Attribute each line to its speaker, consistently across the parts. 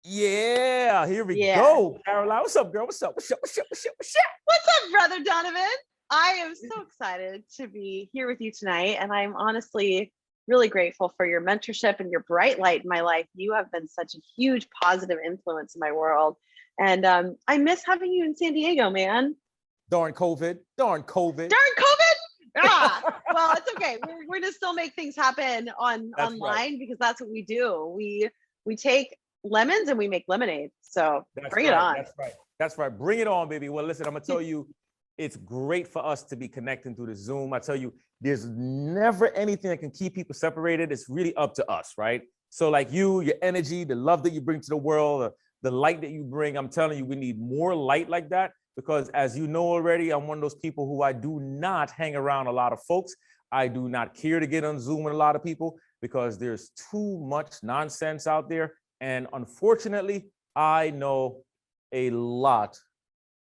Speaker 1: Yeah, here we
Speaker 2: Yeah.
Speaker 1: go. Caroline, what's up, girl? What's up? What's up? What's up? What's up? What's up?
Speaker 2: What's up, brother Donovan? I am so excited to be here with you tonight. And I'm honestly really grateful for your mentorship and your bright light in my life. You have been such a huge positive influence in my world. And I miss having you in San Diego, man.
Speaker 1: Darn COVID. Darn COVID.
Speaker 2: Darn COVID. Well, it's okay. We're gonna still make things happen online right. Because that's what we do. We take lemons and we make lemonade. So bring it on.
Speaker 1: That's right. That's right. Bring it on, baby. Well, listen, I'm gonna tell you, it's great for us to be connecting through the Zoom. I tell you, there's never anything that can keep people separated. It's really up to us, right? So like you, your energy, the love that you bring to the world, the light that you bring, I'm telling you, we need more light like that. Because as you know already, I'm one of those people who I do not hang around a lot of folks. I do not care to get on Zoom with a lot of people because there's too much nonsense out there. And unfortunately, I know a lot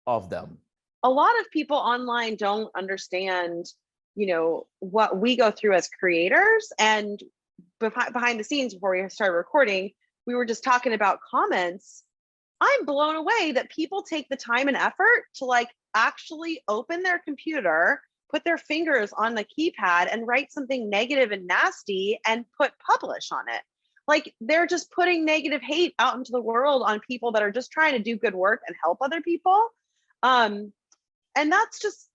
Speaker 1: of them.
Speaker 2: A lot of people online don't understand, what we go through as creators. And behind the scenes, before we started recording, we were just talking about comments. I'm blown away that people take the time and effort to actually open their computer, put their fingers on the keypad and write something negative and nasty and put publish on it. They're just putting negative hate out into the world on people that are just trying to do good work and help other people. And that's just,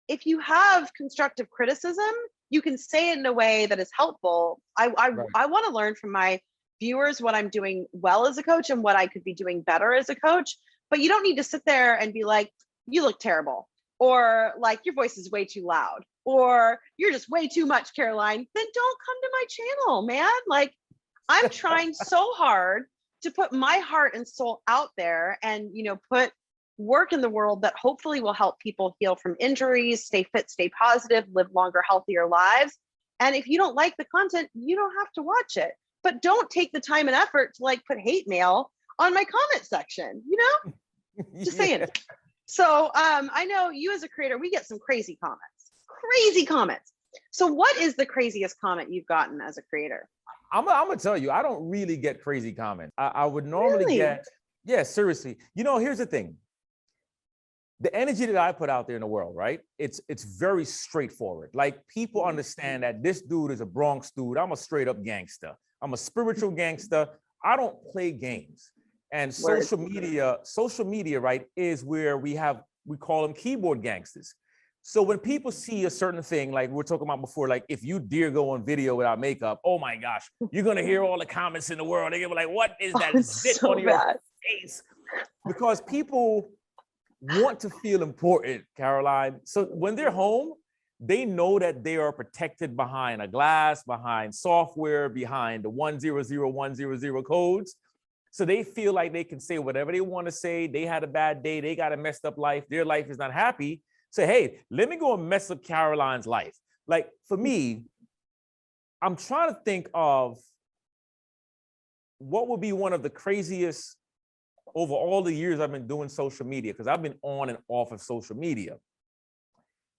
Speaker 2: if you have constructive criticism, you can say it in a way that is helpful. I want to learn from my viewers what I'm doing well as a coach and what I could be doing better as a coach. But you don't need to sit there and be like, you look terrible, or your voice is way too loud, or you're just way too much, Caroline. Then don't come to my channel, man. I'm trying so hard to put my heart and soul out there and, put work in the world that hopefully will help people heal from injuries, stay fit, stay positive, live longer, healthier lives. And if you don't like the content, you don't have to watch it. But don't take the time and effort to put hate mail on my comment section, Just saying. So I know you as a creator, we get some crazy comments. So what is the craziest comment you've gotten as a creator?
Speaker 1: I'm gonna tell you, I don't really get crazy comments. I would normally get, yeah, seriously. Here's the thing. The energy that I put out there in the world, right? It's very straightforward. People understand that this dude is a Bronx dude. I'm a straight up gangster. I'm a spiritual gangster. I don't play games. And social media, right, is where we call them keyboard gangsters. So when people see a certain thing, like we were talking about before, if you dare go on video without makeup, oh my gosh, you're gonna hear all the comments in the world. They're gonna be like, what is that zit on your face? Because people want to feel important, Caroline. So when they're home, they know that they are protected behind a glass, behind software, behind the 100100 codes. So they feel like they can say whatever they want to say. They had a bad day. They got a messed up life. Their life is not happy. Say, hey, let me go and mess up Caroline's life. For me, I'm trying to think of what would be one of the craziest over all the years I've been doing social media, because I've been on and off of social media.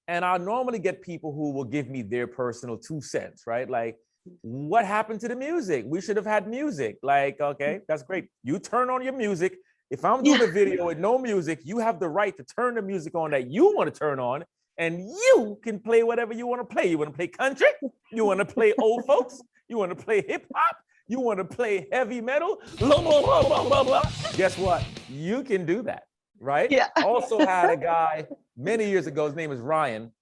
Speaker 1: And I normally get people who will give me their personal 2 cents, right? What happened to the music? We should have had music. Okay, that's great. You turn on your music. If I'm doing a video with no music, you have the right to turn the music on that you want to turn on, and you can play whatever you want to play. You want to play country? You want to play old folks? You want to play hip hop? You want to play heavy metal? Blah, blah, blah, blah, blah, blah. Guess what? You can do that, right?
Speaker 2: Yeah.
Speaker 1: Also had a guy many years ago, his name is Ryan.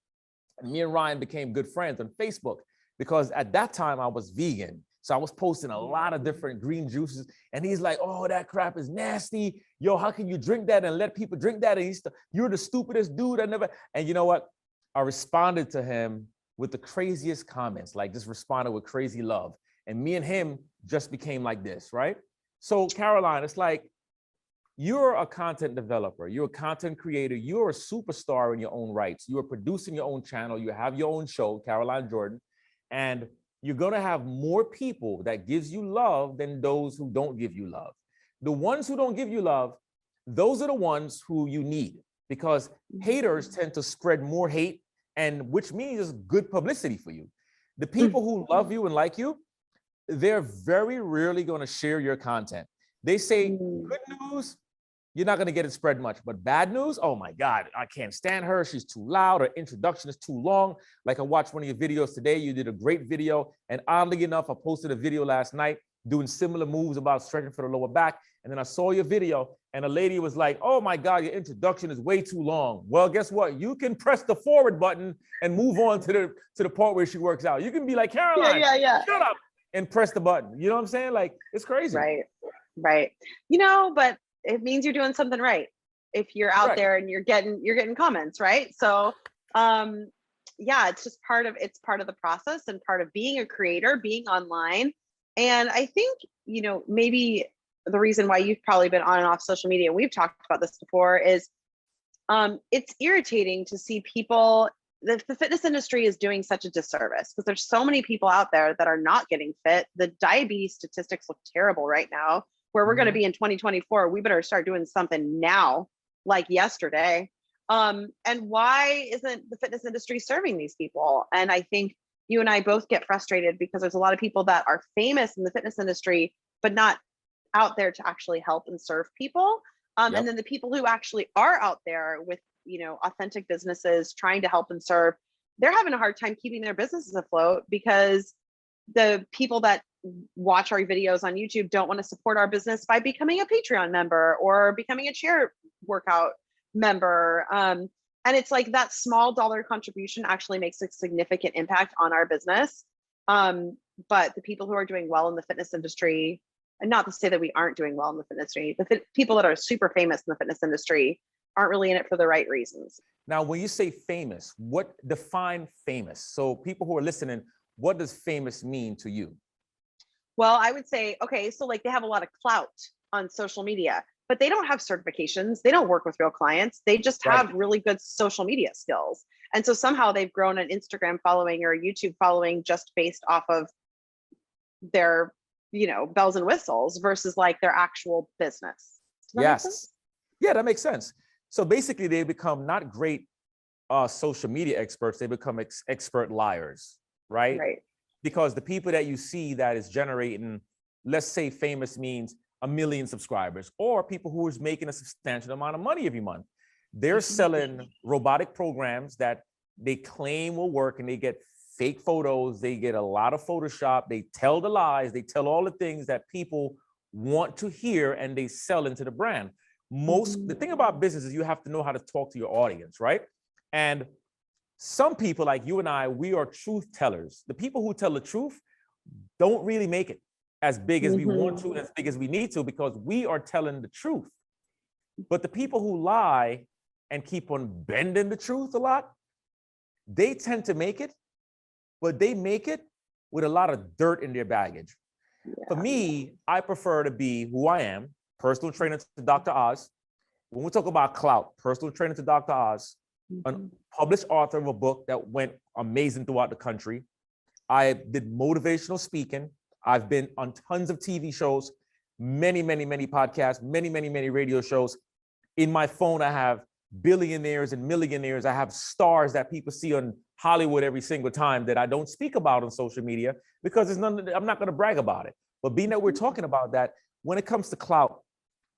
Speaker 1: And me and Ryan became good friends on Facebook because at that time I was vegan. So I was posting a lot of different green juices, and he's like, oh, that crap is nasty. Yo, how can you drink that and let people drink that? And you're the stupidest dude I never. And you know what? I responded to him with the craziest comments, just responded with crazy love. And me and him just became like this, right? So Caroline, it's you're a content developer, you're a content creator, you're a superstar in your own rights. You are producing your own channel, you have your own show, aerobics, and you're gonna have more people that gives you love than those who don't give you love. The ones who don't give you love, those are the ones who you need, because haters tend to spread more hate, and which means it's good publicity for you. The people who love you and like you, they're very rarely gonna share your content. They say good news, you're not going to get it spread much, but bad news, oh my God, I can't stand her. She's too loud. Her introduction is too long. Like I watched one of your videos today. You did a great video. And oddly enough, I posted a video last night doing similar moves about stretching for the lower back. And then I saw your video and a lady was like, oh my God, your introduction is way too long. Well, guess what? You can press the forward button and move on to the part where she works out. You can be like, Caroline, shut up, and press the button. You know what I'm saying? Like, it's crazy.
Speaker 2: Right. You know, but it means you're doing something right if you're out there and you're getting comments, right? So yeah, it's just part of the process and part of being a creator, being online. And I think, you know, maybe the reason why you've probably been on and off social media, we've talked about this before, is it's irritating to see people. The fitness industry is doing such a disservice because there's so many people out there that are not getting fit. The diabetes statistics look terrible right now. Where we're going to be in 2024, we better start doing something now, like yesterday. And why isn't the fitness industry serving these people? And I think you and I both get frustrated because there's a lot of people that are famous in the fitness industry, but not out there to actually help and serve people. And then the people who actually are out there with, you know, authentic businesses trying to help and serve, they're having a hard time keeping their businesses afloat because the people that watch our videos on YouTube don't want to support our business by becoming a Patreon member or becoming a chair workout member. And it's like that small dollar contribution actually makes a significant impact on our business. But the people who are doing well in the fitness industry, and not to say that we aren't doing well in the fitness industry, the people that are super famous in the fitness industry aren't really in it for the right reasons.
Speaker 1: Now, when you say famous, what define famous? So people who are listening, what does famous mean to you?
Speaker 2: Well, I would say, okay, so like they have a lot of clout on social media, but they don't have certifications. They don't work with real clients. They just have really good social media skills. And so somehow they've grown an Instagram following or a YouTube following just based off of their, you know, bells and whistles versus like their actual business.
Speaker 1: Yes. Yeah, that makes sense. So basically they become not great social media experts. They become expert liars, right?
Speaker 2: Right.
Speaker 1: Because the people that you see that is generating, let's say famous means 1 million subscribers, or people who is making a substantial amount of money every month. They're selling robotic programs that they claim will work, and they get fake photos. They get a lot of Photoshop. They tell the lies. They tell all the things that people want to hear, and they sell into the brand. The thing about business is you have to know how to talk to your audience, right? And some people like you and I, we are truth tellers. The people who tell the truth don't really make it as big as we want to, and as big as we need to, because we are telling the truth. But the people who lie and keep on bending the truth a lot, they tend to make it, but they make it with a lot of dirt in their baggage. For me, I prefer to be who I am, personal trainer to Dr. Oz. When we talk about clout, personal trainer to Dr. Oz, a published author of a book that went amazing throughout the country. I did motivational speaking. I've been on tons of TV shows, many podcasts, many radio shows. In my phone, I have billionaires and millionaires. I have stars that people see on Hollywood every single time that I don't speak about on social media because I'm not going to brag about it. But being that we're talking about that, when it comes to clout,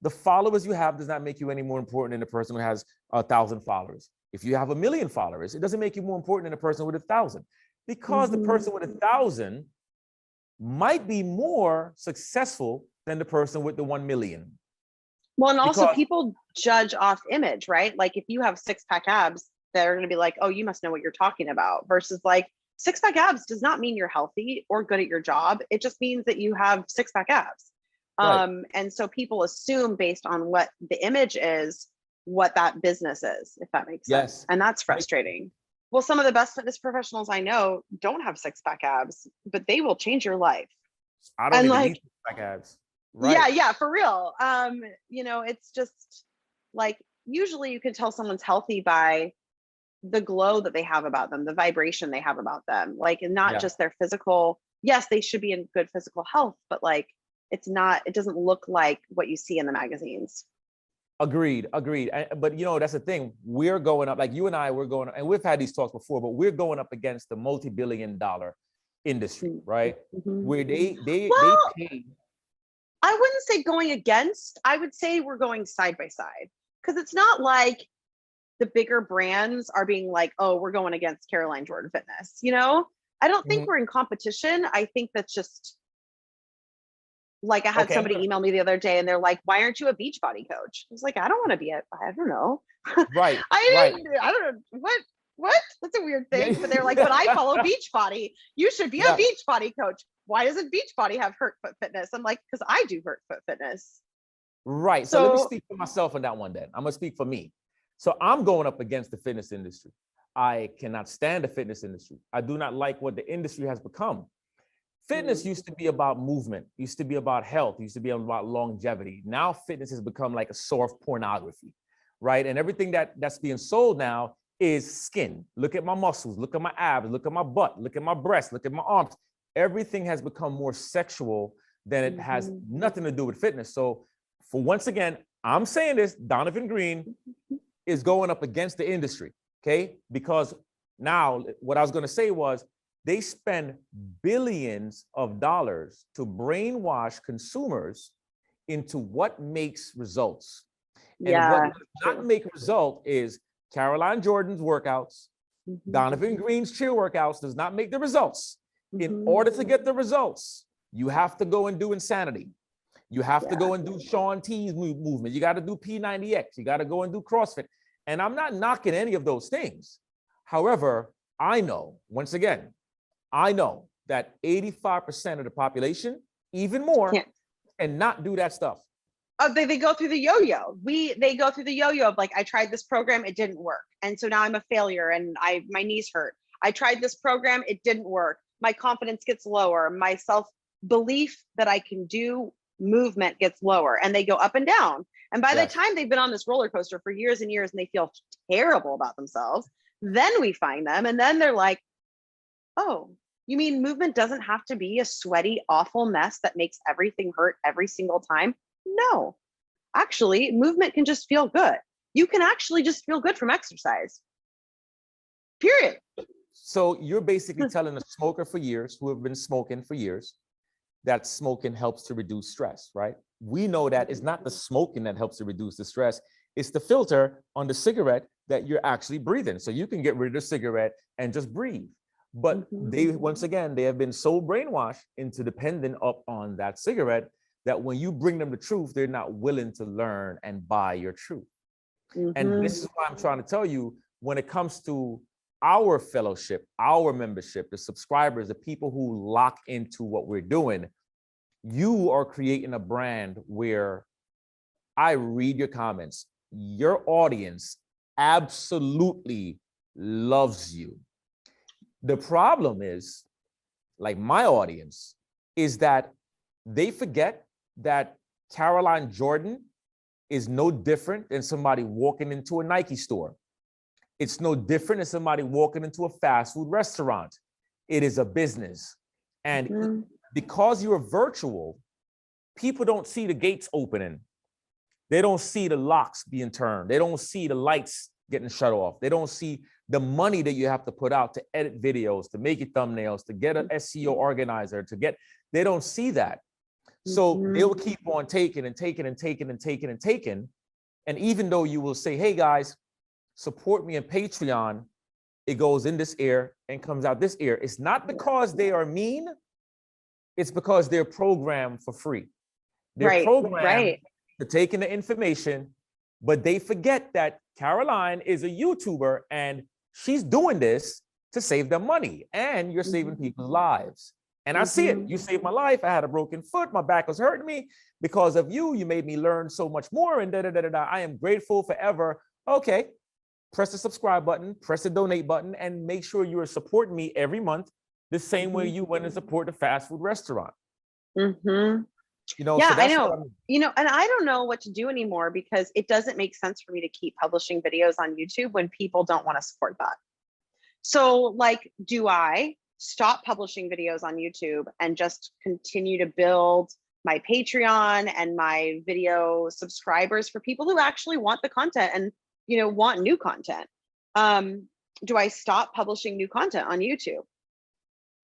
Speaker 1: the followers you have does not make you any more important than the person who has 1,000 followers. If you have 1 million followers, it doesn't make you more important than the person with 1,000, because the person with 1,000 might be more successful than the person with the 1 million.
Speaker 2: Well, and also people judge off image, right? Like if you have 6-pack abs, they're going to be like, oh, you must know what you're talking about, versus like 6-pack abs does not mean you're healthy or good at your job. It just means that you have 6-pack abs. And so people assume based on what the image is, what that business is, if that makes sense. And that's frustrating. Well, some of the best fitness professionals I know don't have 6-pack abs, but they will change your life.
Speaker 1: I don't even need 6-pack abs. Right.
Speaker 2: Yeah, for real. You know, it's just like, usually you can tell someone's healthy by the glow that they have about them, the vibration they have about them, like, and not just their physical. Yes, they should be in good physical health, but like, it doesn't look like what you see in the magazines.
Speaker 1: Agreed. But you know, that's the thing. We're going up, like you and I, we're going up, and we've had these talks before, but we're going up against the multi-billion-dollar industry, right? Where they pay.
Speaker 2: I wouldn't say going against, I would say we're going side by side, because it's not like the bigger brands are being like, oh, we're going against aerobics Fitness. You know, I don't think we're in competition. I think that's just like, I had
Speaker 1: Okay,
Speaker 2: somebody email me the other day and they're like, why aren't you a Beachbody coach? I was like, I don't want to be I don't know.
Speaker 1: right,
Speaker 2: I
Speaker 1: right.
Speaker 2: don't know. What? That's a weird thing. But they're like, but I
Speaker 1: Yeah.
Speaker 2: follow Beachbody. You should be a
Speaker 1: Yeah.
Speaker 2: Beachbody coach. Why doesn't Beachbody have Hurt Foot Fitness? I'm like, because I do Hurt Foot Fitness.
Speaker 1: Right. So let me
Speaker 2: So
Speaker 1: speak for myself on that one then. I'm going to speak for me. So I'm going up against the fitness industry. I cannot stand the fitness industry. I do not like what the industry has become. Fitness used to be about movement, used to be about health, used to be about longevity. Now fitness has become like a sort of pornography, right? And everything that's being sold now is skin. Look at my muscles, look at my abs, look at my butt, look at my breasts, look at my arms. Everything has become more sexual than it has nothing to do with fitness. So for once again, I'm saying this, Donovan Green is going up against the industry, okay? Because now what I was going to say was they spend billions of dollars to brainwash consumers into what makes results. And what does not make a result is aerobics workouts, Donovan Green's cheer workouts does not make the results. In order to get the results, you have to go and do insanity. You have to go and do Shaun T's movement. You got to do P90X. You got to go and do CrossFit. And I'm not knocking any of those things. However, I know, once again, I know that 85% of the population, even more, and not do that stuff.
Speaker 2: They go through the yo-yo. They go through the yo-yo of like, I tried this program, it didn't work. And so now I'm a failure and my knees hurt. I tried this program, it didn't work. My confidence gets lower. My self-belief that I can do movement gets lower, and they go up and down. And by the time they've been on this roller coaster for years and years and they feel terrible about themselves, then we find them and then they're like, oh, you mean movement doesn't have to be a sweaty, awful mess that makes everything hurt every single time? No, actually, movement can just feel good. You can actually just feel good from exercise. Period.
Speaker 1: So you're basically telling a smoker for years, who have been smoking for years, that smoking helps to reduce stress, right? We know that it's not the smoking that helps to reduce the stress. It's the filter on the cigarette that you're actually breathing. So you can get rid of the cigarette and just breathe. But they, once again, they have been so brainwashed into dependent up on that cigarette that when you bring them the truth, they're not willing to learn and buy your truth. And this is why I'm trying to tell you, when it comes to our fellowship, our membership, the subscribers, the people who lock into what we're doing, you are creating a brand where I read your comments. Your audience absolutely loves you. The problem is, like my audience, is that they forget that aerobics is no different than somebody walking into a Nike store. It's no different than somebody walking into a fast food restaurant. It is a business. And because you're virtual, people don't see the gates opening. They don't see the locks being turned. They don't see the lights getting shut off. They don't see the money that you have to put out to edit videos, to make your thumbnails, to get an SEO organizer, they don't see that. So they'll keep on taking and taking and taking and taking and taking. And even though you will say, hey guys, support me on Patreon, it goes in this ear and comes out this ear. It's not because they are mean. It's because they're programmed for free. They're programmed to take in the information, but they forget that Caroline is a YouTuber and she's doing this to save them money, and you're saving people's lives. And I see it. You saved my life. I had a broken foot. My back was hurting me. Because of you, you made me learn so much more, and da-da-da-da-da. I am grateful forever. Okay, press the subscribe button, press the donate button, and make sure you are supporting me every month the same way you went and support the fast food restaurant. You know,
Speaker 2: yeah,
Speaker 1: so that's
Speaker 2: I know.
Speaker 1: what I'm,
Speaker 2: you know, and I don't know what to do anymore because it doesn't make sense for me to keep publishing videos on YouTube when people don't want to support that. So like, do I stop publishing videos on YouTube and just continue to build my Patreon and my video subscribers for people who actually want the content and, you know, want new content? Do I stop publishing new content on YouTube?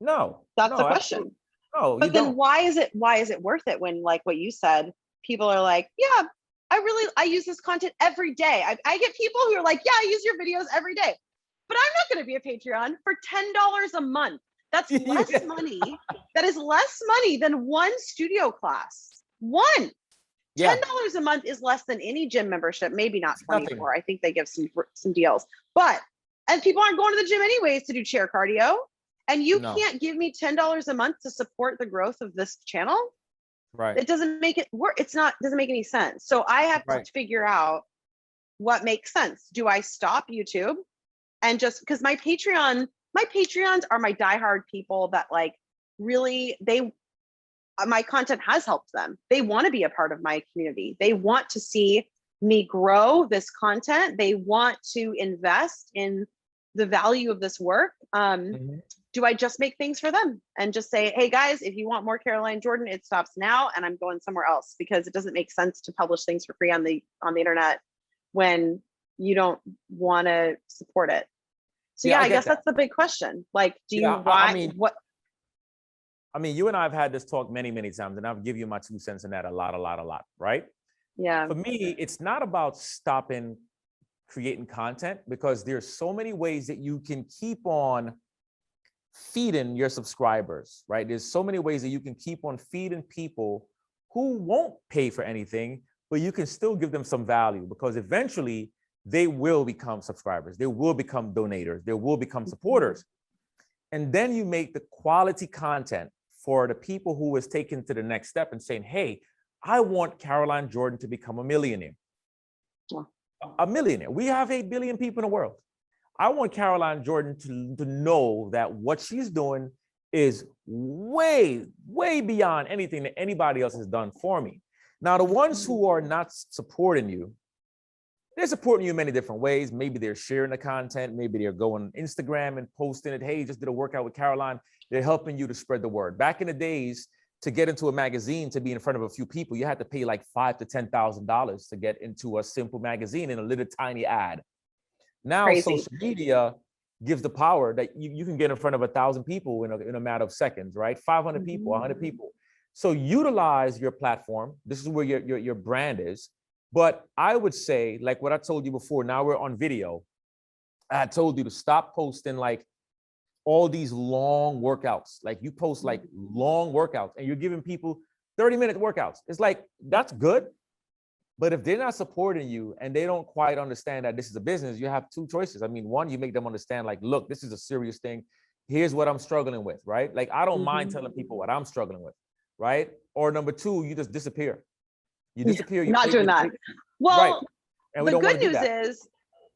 Speaker 1: no,
Speaker 2: That's
Speaker 1: no,
Speaker 2: the question.
Speaker 1: No,
Speaker 2: But
Speaker 1: you
Speaker 2: then
Speaker 1: don't.
Speaker 2: why is it worth it when, like what you said, people are like, yeah, I use this content every day. I get people who are like, yeah, I use your videos every day, but I'm not going to be a Patreon for $10 a month. That's less
Speaker 1: Yeah.
Speaker 2: money. That is less money than one studio class. One.
Speaker 1: Yeah,
Speaker 2: $10 a month is less than any gym membership. Maybe not
Speaker 1: it's nothing.
Speaker 2: 24. I think they give some deals. But and people aren't going to the gym anyways to do chair cardio. And you
Speaker 1: No,
Speaker 2: can't give me $10 a month to support the growth of this channel.
Speaker 1: right,
Speaker 2: It doesn't make it work. It's not, doesn't make any sense. So I have to
Speaker 1: right.
Speaker 2: figure out what makes sense. Do I stop YouTube and just, because my Patreons are my diehard people that like really, my content has helped them. They want to be a part of my community. They want to see me grow this content. They want to invest in the value of this work.
Speaker 1: Mhm.
Speaker 2: Do I just make things for them and just say, hey guys, if you want more Caroline Jordan, it stops now and I'm going somewhere else, because it doesn't make sense to publish things for free on the internet when you don't want to support it. So
Speaker 1: Yeah,
Speaker 2: yeah,
Speaker 1: I
Speaker 2: I
Speaker 1: get
Speaker 2: guess
Speaker 1: that.
Speaker 2: that's the big question. Like, do you
Speaker 1: Yeah,
Speaker 2: why what
Speaker 1: I mean, you and I have had this talk many, many times, and I'll give you my 2 cents in that a lot, right?
Speaker 2: yeah.
Speaker 1: For me, it's not about stopping creating content, because there's so many ways that you can keep on feeding your subscribers, right? There's so many ways that you can keep on feeding people who won't pay for anything, but you can still give them some value, because eventually they will become subscribers. They will become donators. They will become supporters. And then you make the quality content for the people who is taken to the next step and saying, hey, I want Caroline Jordan to become a millionaire. A millionaire. We have 8 billion people in the world. I want Caroline Jordan to know that what she's doing is way, way beyond anything that anybody else has done for me. Now, the ones who are not supporting you, they're supporting you in many different ways. Maybe they're sharing the content. Maybe they're going on Instagram and posting it. Hey, just did a workout with Caroline. They're helping you to spread the word. Back in the days, to get into a magazine, to be in front of a few people, you had to pay like $5,000 to $10,000 to get into a simple magazine in a little tiny ad. Now,
Speaker 2: Crazy.
Speaker 1: social media gives the power that you can get in front of 1,000 people in a matter of seconds, right? 500 people, 100 people. So utilize your platform. This is where your brand is. But I would say, like what I told you before, now we're on video. I told you to stop posting like all these long workouts. Like you post like long workouts and you're giving people 30-minute workouts. It's like, that's good. But if they're not supporting you and they don't quite understand that this is a business, you have two choices. I mean, one, you make them understand like, look, this is a serious thing. Here's what I'm struggling with, right? Like, I don't mind telling people what I'm struggling with, right? Or number two, you just disappear. You disappear. You
Speaker 2: Not doing that.
Speaker 1: right.
Speaker 2: Well,
Speaker 1: And we
Speaker 2: the
Speaker 1: don't want
Speaker 2: good
Speaker 1: to do
Speaker 2: news
Speaker 1: that.
Speaker 2: is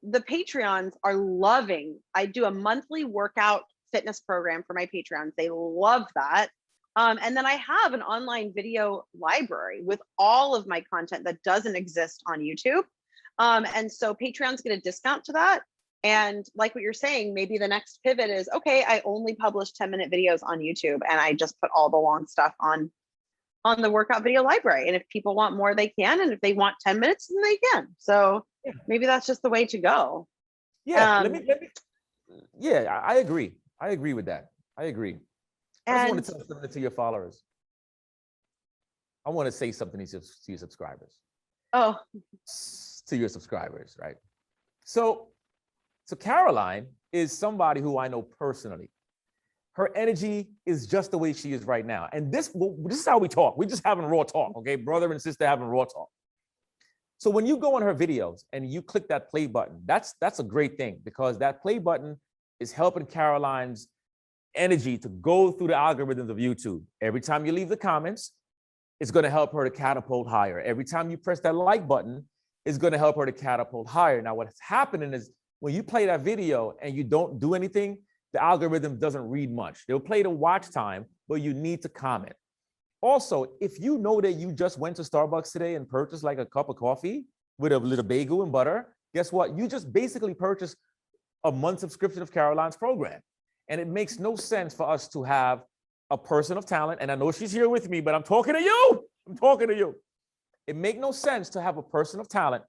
Speaker 2: the Patreons are loving. I do a monthly workout fitness program for my Patreons. They love that. And then I have an online video library with all of my content that doesn't exist on YouTube. And so Patreons get a discount to that. And like what you're saying, maybe the next pivot is, okay, I only publish 10-minute videos on YouTube and I just put all the long stuff on the workout video library. And if people want more, they can. And if they want 10 minutes, then they can. So
Speaker 1: Yeah.
Speaker 2: maybe that's just the way to go.
Speaker 1: Yeah, yeah, I agree. I agree with that. I agree. I just want to tell something to your followers. I want to say something to your subscribers.
Speaker 2: Oh,
Speaker 1: To your subscribers, right? So Caroline is somebody who I know personally. Her energy is just the way she is right now. And this is how we talk. We're just having raw talk, okay? Brother and sister having raw talk. So when you go on her videos and you click that play button, that's a great thing, because that play button is helping Caroline's energy to go through the algorithms of YouTube. Every time you leave the comments, it's going to help her to catapult higher. Every time you press that like button, it's going to help her to catapult higher. Now, what's happening is when you play that video and you don't do anything, the algorithm doesn't read much. They'll play the watch time, but you need to comment. Also, if you know that you just went to Starbucks today and purchased like a cup of coffee with a little bagel and butter, guess what? You just basically purchased a month subscription of Caroline's program. And it makes no sense for us to have a person of talent, and I know she's here with me, but I'm talking to you. I'm talking to you. It makes no sense to have a person of talent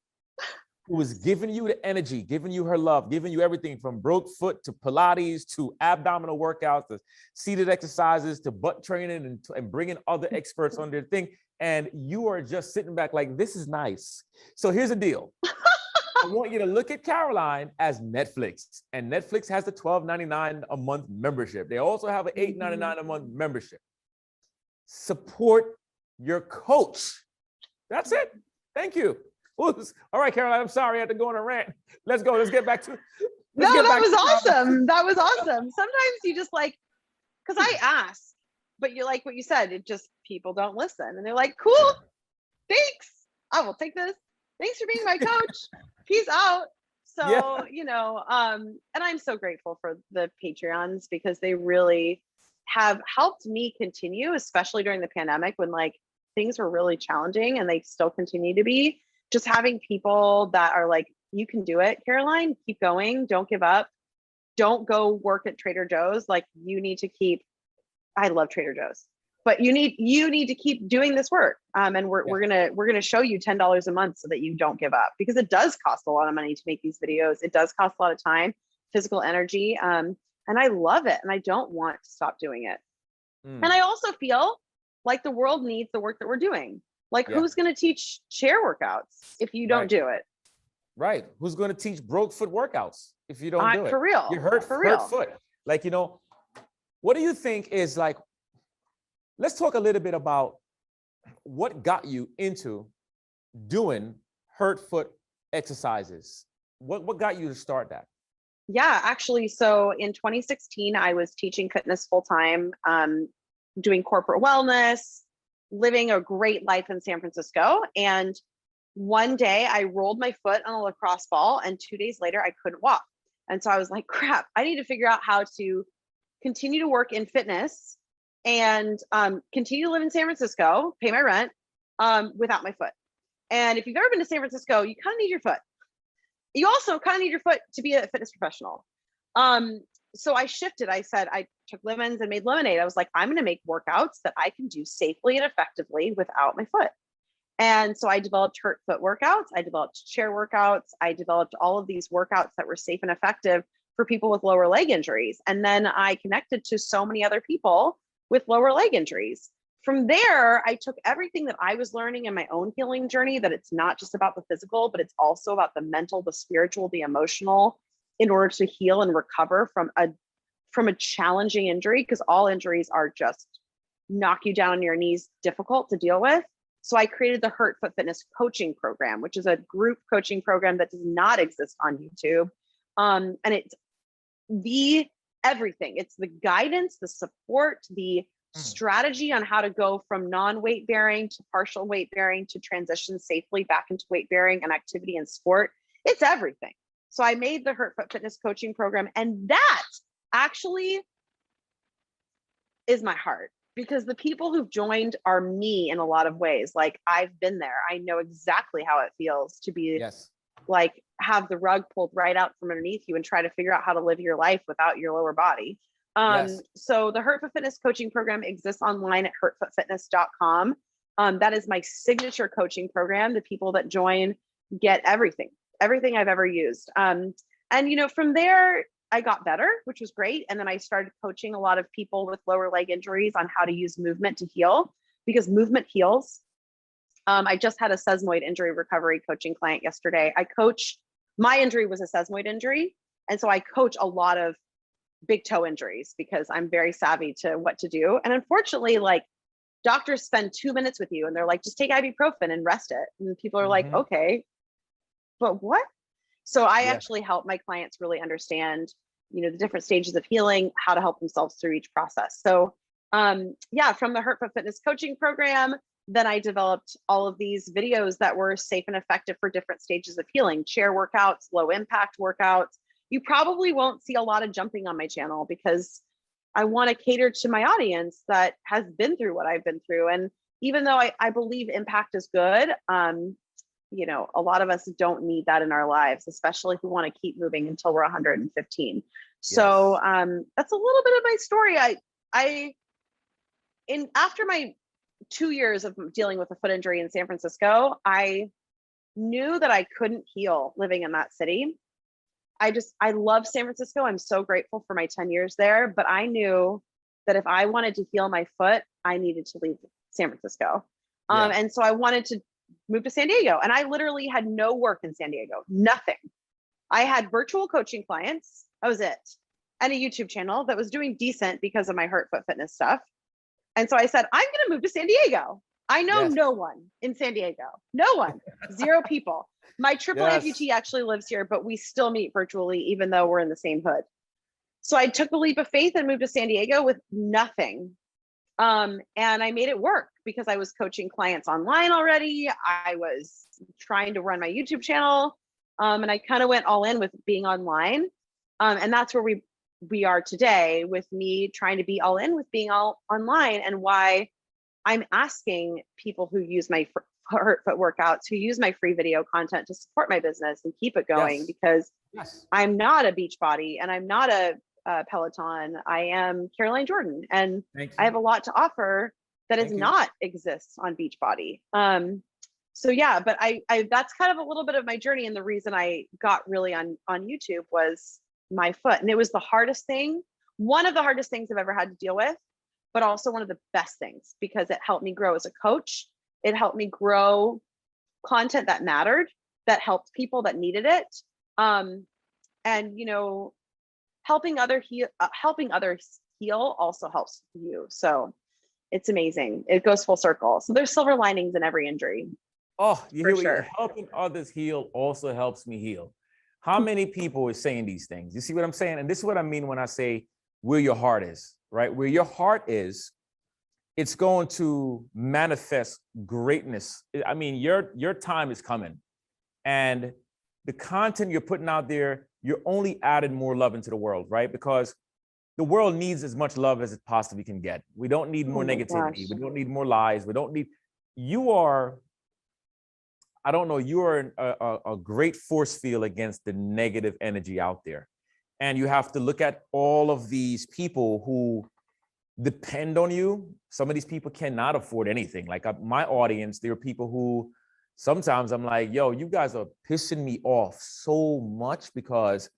Speaker 1: who is giving you the energy, giving you her love, giving you everything from broke foot to Pilates to abdominal workouts to seated exercises to butt training and bringing other experts on their thing. And you are just sitting back like, this is nice. So here's the deal. I want you to look at Caroline as Netflix, and Netflix has the $12.99 a month membership. They also have an $8.99 a month membership. Support your coach. That's it. Thank you. All right, Caroline, I'm sorry I had to go on a rant. Let's go. Let's get back to
Speaker 2: that was awesome. That was awesome. Sometimes you just like, because I ask, but you like what you said, it just, people don't listen. And they're like, cool, thanks. I will take this. Thanks for being my coach. Peace out. So, and I'm so grateful for the Patreons because they really have helped me continue, especially during the pandemic when like things were really challenging and they still continue to be. Just having people that are like, you can do it, Caroline, keep going, don't give up. Don't go work at Trader Joe's. Like you need to keep, I love Trader Joe's, but you need to keep doing this work. And we're gonna show you $10 a month so that you don't give up, because it does cost a lot of money to make these videos. It does cost a lot of time, physical energy. And I love it. And I don't want to stop doing it. And I also feel like the world needs the work that we're doing. Like who's going to teach chair workouts if you don't do it?
Speaker 1: Right. Who's going to teach broke foot workouts if you don't do it?
Speaker 2: For real.
Speaker 1: You hurt foot. Like, what do you think is like, let's talk a little bit about what got you into doing hurt foot exercises. What got you to start that?
Speaker 2: Yeah, actually. So in 2016, I was teaching fitness full time, doing corporate wellness, living a great life in San Francisco. And one day I rolled my foot on a lacrosse ball and 2 days later I couldn't walk. And so I was like, crap, I need to figure out how to continue to work in fitness and continue to live in San Francisco, pay my rent without my foot. And if you've ever been to San Francisco, you kind of need your foot. You also kind of need your foot to be a fitness professional. So I shifted. I said, I took lemons and made lemonade. I was like, I'm going to make workouts that I can do safely and effectively without my foot. And so I developed hurt foot workouts. I developed chair workouts. I developed all of these workouts that were safe and effective for people with lower leg injuries. And then I connected to so many other people with lower leg injuries. From there, I took everything that I was learning in my own healing journey, that it's not just about the physical, but it's also about the mental, the spiritual, the emotional, in order to heal and recover from a challenging injury, because all injuries are just knock you down on your knees, difficult to deal with. So I created the Hurt Foot Fitness Coaching Program, which is a group coaching program that does not exist on YouTube. And it's everything. It's the guidance, the support, the strategy on how to go from non-weight bearing to partial weight bearing to transition safely back into weight bearing and activity and sport. It's everything. So I made the Hurt Foot Fitness Coaching Program, and that actually is my heart, because the people who've joined are me in a lot of ways. Like I've been there. I know exactly how it feels to be like have the rug pulled right out from underneath you and try to figure out how to live your life without your lower body. So the Hurt Foot Fitness Coaching Program exists online at hurtfootfitness.com. That is my signature coaching program. The people that join get everything I've ever used. And, from there, I got better, which was great. And then I started coaching a lot of people with lower leg injuries on how to use movement to heal, because movement heals. I just had a sesamoid injury recovery coaching client yesterday. My injury was a sesamoid injury. And so I coach a lot of big toe injuries because I'm very savvy to what to do. And unfortunately, like doctors spend 2 minutes with you and they're like, just take ibuprofen and rest it. And people are like, okay, but what? So I actually help my clients really understand, the different stages of healing, how to help themselves through each process. So from the Hurt Foot Fitness Coaching Program, then I developed all of these videos that were safe and effective for different stages of healing, chair workouts, low impact workouts. You probably won't see a lot of jumping on my channel because I want to cater to my audience that has been through what I've been through. And even though I believe impact is good, a lot of us don't need that in our lives, especially if we want to keep moving until we're 115. So that's a little bit of my story. After my 2 years of dealing with a foot injury in San Francisco, I knew that I couldn't heal living in that city. I love San Francisco. I'm so grateful for my 10 years there, but I knew that if I wanted to heal my foot, I needed to leave San Francisco.
Speaker 1: Yeah.
Speaker 2: And so I wanted to move to San Diego, and I literally had no work in San Diego, nothing. I had virtual coaching clients. That was it. And a YouTube channel that was doing decent because of my Hurt Foot Fitness stuff. And so I said, I'm going to move to San Diego. I know
Speaker 1: Yes.
Speaker 2: no one in San Diego. No one. Zero people. My triple
Speaker 1: Yes.
Speaker 2: amputee actually lives here, but we still meet virtually, even though we're in the same hood. So I took the leap of faith and moved to San Diego with nothing. And I made it work because I was coaching clients online already. I was trying to run my YouTube channel. And I kind of went all in with being online. And that's where we are today, with me trying to be all in with being all online, and why I'm asking people who use my Hurt Foot workouts, who use my free video content to support my business and keep it going.
Speaker 1: Yes.
Speaker 2: Because
Speaker 1: Yes.
Speaker 2: I'm not a Beachbody and I'm not a Peloton. I am aerobics, and I have a lot to offer that is not exists on Beachbody. So yeah, but I that's kind of a little bit of my journey, and the reason I got really on YouTube was my foot, and it was the hardest thing, one of the hardest things I've ever had to deal with, but also one of the best things, because it helped me grow as a coach. It helped me grow content that mattered, that helped people that needed it, and you know, helping others heal also helps you. So it's amazing. It goes full circle. So there's silver linings in every injury.
Speaker 1: Oh, you hear
Speaker 2: sure.
Speaker 1: Helping others heal also helps me heal. How many people are saying these things? You see what I'm saying? And this is what I mean when I say where your heart is, right? Where your heart is, it's going to manifest greatness. I mean, your time is coming, and the content you're putting out there, you're only adding more love into the world, right? Because the world needs as much love as it possibly can get. We don't need more negativity. We don't need more lies. We don't need, you are, I don't know, you are a great force field against the negative energy out there. And you have to look at all of these people who depend on you. Some of these people cannot afford anything. Like my audience, there are people who sometimes I'm like, yo, you guys are pissing me off so much because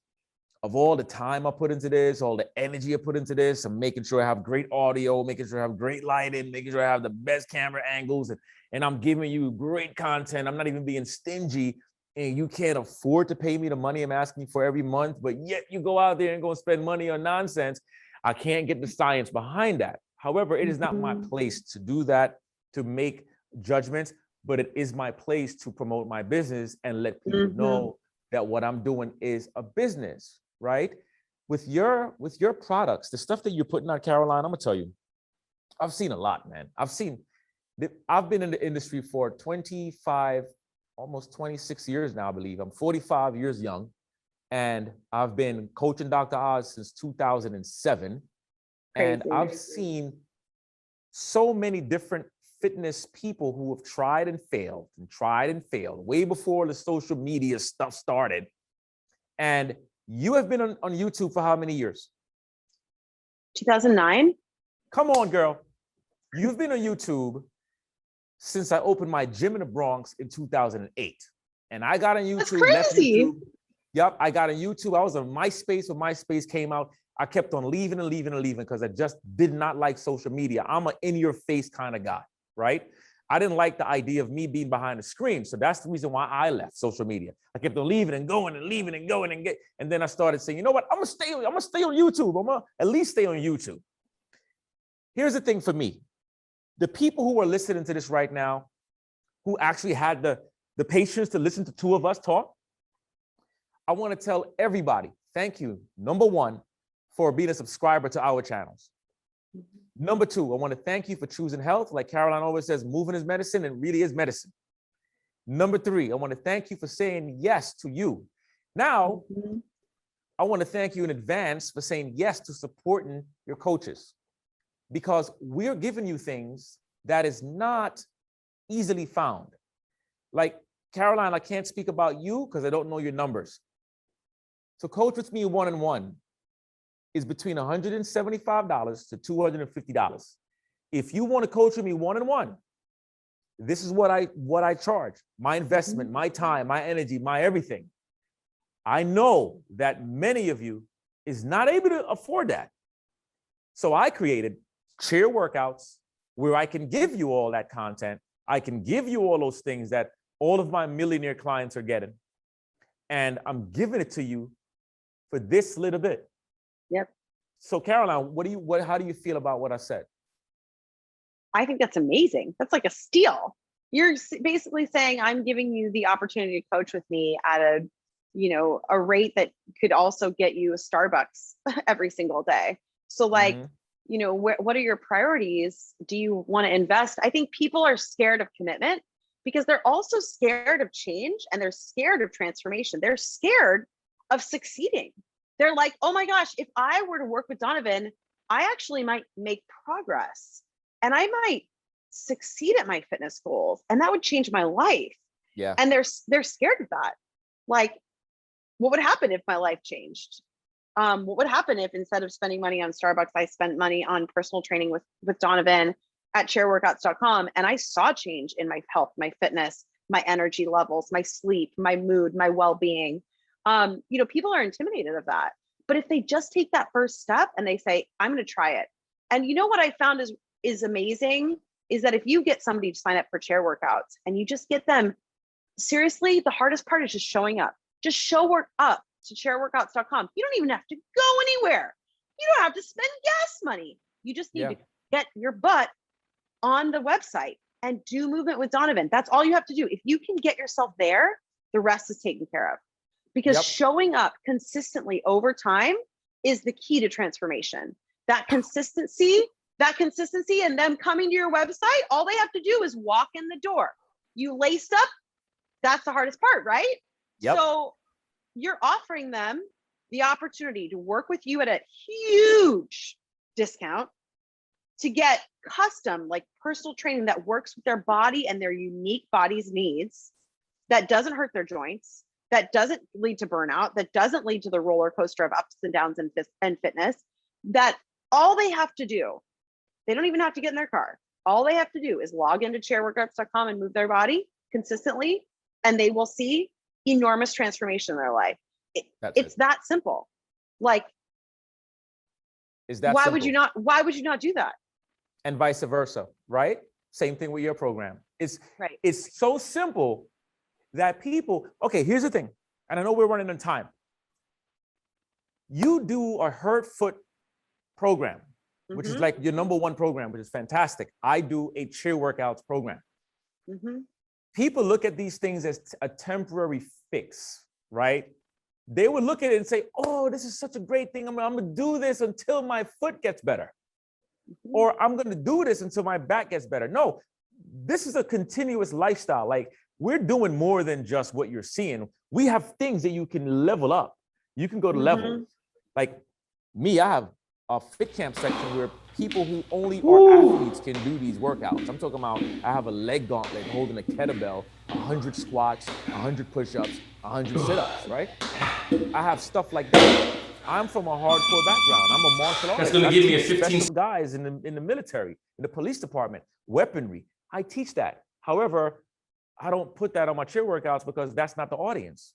Speaker 1: of all the time I put into this, all the energy I put into this. I'm making sure I have great audio, making sure I have great lighting, making sure I have the best camera angles, and I'm giving you great content. I'm not even being stingy, and you can't afford to pay me the money I'm asking for every month, but yet you go out there and go spend money on nonsense. I can't get the science behind that. However, it is not my place to do that, to make judgments, but it is my place to promote my business and let people know that what I'm doing is a business, right? With your products, the stuff that you're putting out, Caroline, I'm gonna tell you, I've seen a lot, man. I've been in the industry for 25, almost 26 years now, I believe. I'm 45 years young, and I've been coaching Dr. Oz since 2007. Crazy. And I've seen so many different fitness people who have tried and failed way before the social media stuff started. And you have been on YouTube for how many years?
Speaker 2: 2009.
Speaker 1: Come on, girl. You've been on YouTube since I opened my gym in the Bronx in 2008. And I got on YouTube.
Speaker 2: That's crazy.
Speaker 1: YouTube. Yep, I got on YouTube. I was on MySpace when MySpace came out. I kept on leaving because I just did not like social media. I'm an in-your-face kind of guy, right? I didn't like the idea of me being behind the screen. So that's the reason why I left social media. I kept on leaving and going and leaving and going and then I started saying, you know what? I'm gonna stay on YouTube. I'm gonna at least stay on YouTube. Here's the thing for me. The people who are listening to this right now, who actually had the patience to listen to two of us talk, I want to tell everybody, thank you, number one, for being a subscriber to our channels. Number two, I want to thank you for choosing health. Like Caroline always says, moving is medicine, and really is medicine. Number three, I want to thank you for saying yes to you. Now, I want to thank you in advance for saying yes to supporting your coaches, because we're giving you things that is not easily found. Like Caroline, I can't speak about you because I don't know your numbers. To coach with me one-on-one is between $175 to $250. If you want to coach with me one-on-one, This is what I charge, my investment, my time, my energy, my everything. I know that many of you is not able to afford that. So I created chair workouts where I can give you all that content. I can give you all those things that all of my millionaire clients are getting. And I'm giving it to you for this little bit.
Speaker 2: Yep.
Speaker 1: So Caroline, how do you feel about what I said?
Speaker 2: I think that's amazing. That's like a steal. You're basically saying I'm giving you the opportunity to coach with me at a rate that could also get you a Starbucks every single day. So like, what are your priorities? Do you want to invest? I think people are scared of commitment because they're also scared of change and they're scared of transformation. They're scared of succeeding. They're like, oh my gosh, if I were to work with Donovan, I actually might make progress and I might succeed at my fitness goals and that would change my life.
Speaker 1: Yeah.
Speaker 2: And they're scared of that. Like, what would happen if my life changed? What would happen if instead of spending money on Starbucks, I spent money on personal training with Donovan at chairworkouts.com and I saw change in my health, my fitness, my energy levels, my sleep, my mood, my well-being. People are intimidated of that. But if they just take that first step and they say, I'm going to try it. And you know what I found is amazing is that if you get somebody to sign up for chair workouts and you just get them, seriously, the hardest part is just showing up. Just show up to chairworkouts.com. You don't even have to go anywhere. You don't have to spend gas money. You just need to get your butt on the website and do movement with Donovan. That's all you have to do. If you can get yourself there, the rest is taken care of. Because showing up consistently over time is the key to transformation. That consistency and them coming to your website, all they have to do is walk in the door. You laced up, that's the hardest part, right?
Speaker 1: Yep.
Speaker 2: So you're offering them the opportunity to work with you at a huge discount to get custom, like personal training that works with their body and their unique body's needs, that doesn't hurt their joints, that doesn't lead to burnout, that doesn't lead to the roller coaster of ups and downs and fitness, that all they have to do, they don't even have to get in their car. All they have to do is log into chairworkouts.com and move their body consistently, and they will see enormous transformation in their life. It's that simple. Like, why would you not do that?
Speaker 1: And vice versa, right? Same thing with your program. It's so simple that people, okay, here's the thing. And I know we're running on time. You do a hurt foot program, which is like your #1 program, which is fantastic. I do a chair workouts program. People look at these things as a temporary fix, right? They would look at it and say, oh, this is such a great thing. I'm gonna do this until my foot gets better. Or I'm gonna do this until my back gets better. No, this is a continuous lifestyle. Like, we're doing more than just what you're seeing. We have things that you can level up. You can go to levels. Like me, I have a fit camp section where people who only are athletes can do these workouts. I'm talking about, I have a leg gauntlet holding a kettlebell, 100 squats, 100 push-ups, 100 sit-ups, right? I have stuff like that. I'm from a hardcore background. I'm a martial artist.
Speaker 3: That's going to give me a 15
Speaker 1: guys in the military, in the police department, weaponry. I teach that. However, I don't put that on my chair workouts because that's not the audience.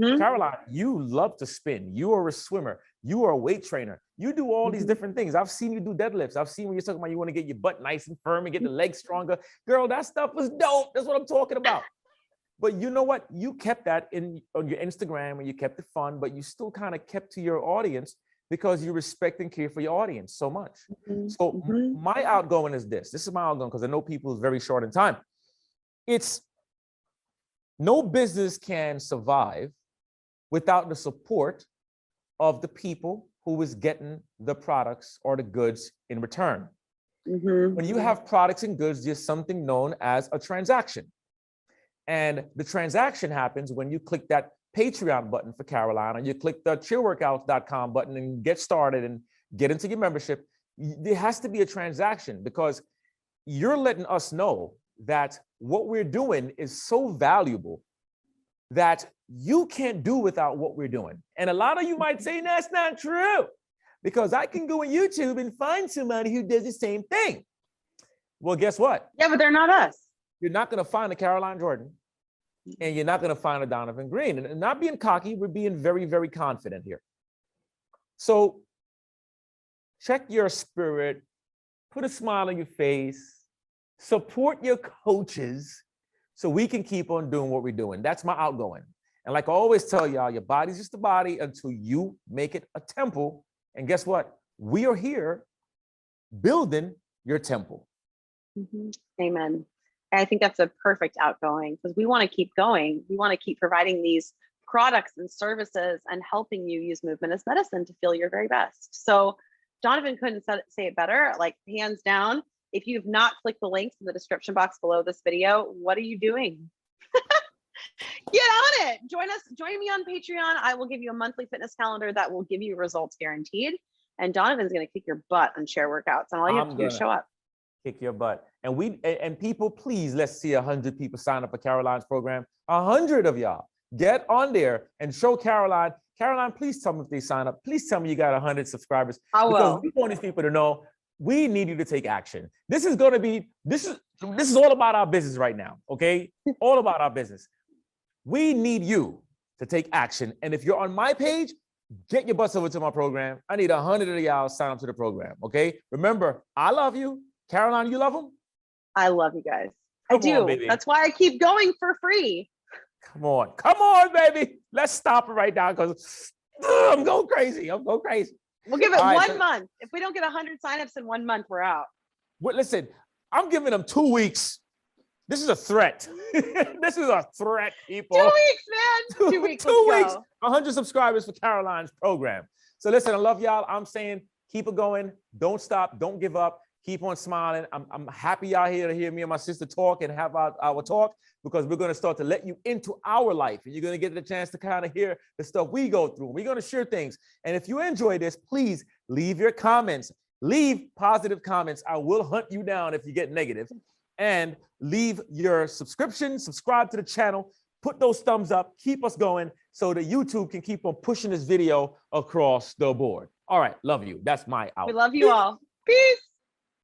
Speaker 1: Caroline, you love to spin. You are a swimmer. You are a weight trainer. You do all these different things. I've seen you do deadlifts. I've seen when you're talking about you want to get your butt nice and firm and get the legs stronger. Girl, that stuff was dope. That's what I'm talking about. But you know what? You kept that on your Instagram and you kept it fun, but you still kind of kept to your audience because you respect and care for your audience so much. So my outgoing is this. This is my outgoing because I know people is very short in time. It's no business can survive without the support of the people who is getting the products or the goods in return. When you have products and goods, there's something known as a transaction. And the transaction happens when you click that Patreon button for Caroline, or you click the chairworkouts.com button and get started and get into your membership. There has to be a transaction because you're letting us know that what we're doing is so valuable that you can't do without what we're doing. And a lot of you might say, that's not true, because I can go on YouTube and find somebody who does the same thing. Well, guess what?
Speaker 2: Yeah, but they're not us.
Speaker 1: You're not going to find a Caroline Jordan, and you're not going to find a Donovan Green. And not being cocky, we're being very, very confident here. So check your spirit, put a smile on your face, support your coaches so we can keep on doing what we're doing. That's my outgoing. And like I always tell y'all, your body's just a body until you make it a temple. And guess what? We are here building your temple.
Speaker 2: Amen. I think that's a perfect outgoing, because we want to keep going. We want to keep providing these products and services and helping you use movement as medicine to feel your very best. So Donovan couldn't say it better, like hands down. If you've not clicked the links in the description box below this video, what are you doing? Get on it. Join me on Patreon. I will give you a monthly fitness calendar that will give you results guaranteed. And Donovan's going to kick your butt on share workouts. And all you have to do is show up.
Speaker 1: Kick your butt. And people, please, let's see 100 people sign up for Caroline's program. 100 of y'all get on there and show Caroline. Caroline, please tell me if they sign up. Please tell me you got 100 subscribers.
Speaker 2: I will.
Speaker 1: Because we want these people to know we need you to take action. This is all about our business right now. Okay, all about our business. We need you to take action. And if you're on my page, get your butts over to my program. I need 100 of y'all sign up to the program. Okay. Remember, I love you. Caroline, you love them?
Speaker 2: I love you guys. I do.
Speaker 1: Baby.
Speaker 2: That's why I keep going for free.
Speaker 1: Come on, baby. Let's stop it right now because I'm going crazy.
Speaker 2: We'll give it one month. If we don't get 100 signups in 1 month, we're out.
Speaker 1: Well, listen, I'm giving them 2 weeks. This is a threat. This is a threat, people.
Speaker 2: 2 weeks, man. 2 weeks.
Speaker 1: 2 weeks. 100 subscribers for Caroline's program. So listen, I love y'all. I'm saying keep it going. Don't stop. Don't give up. Keep on smiling. I'm happy y'all here to hear me and my sister talk and have our talk, because we're going to start to let you into our life, and you're going to get the chance to kind of hear the stuff we go through. We're going to share things. And if you enjoy this, please leave your comments. Leave positive comments. I will hunt you down if you get negative. And leave your subscription, subscribe to the channel, put those thumbs up, keep us going so that YouTube can keep on pushing this video across the board. All right, love you. That's my out.
Speaker 2: We love you all. Peace.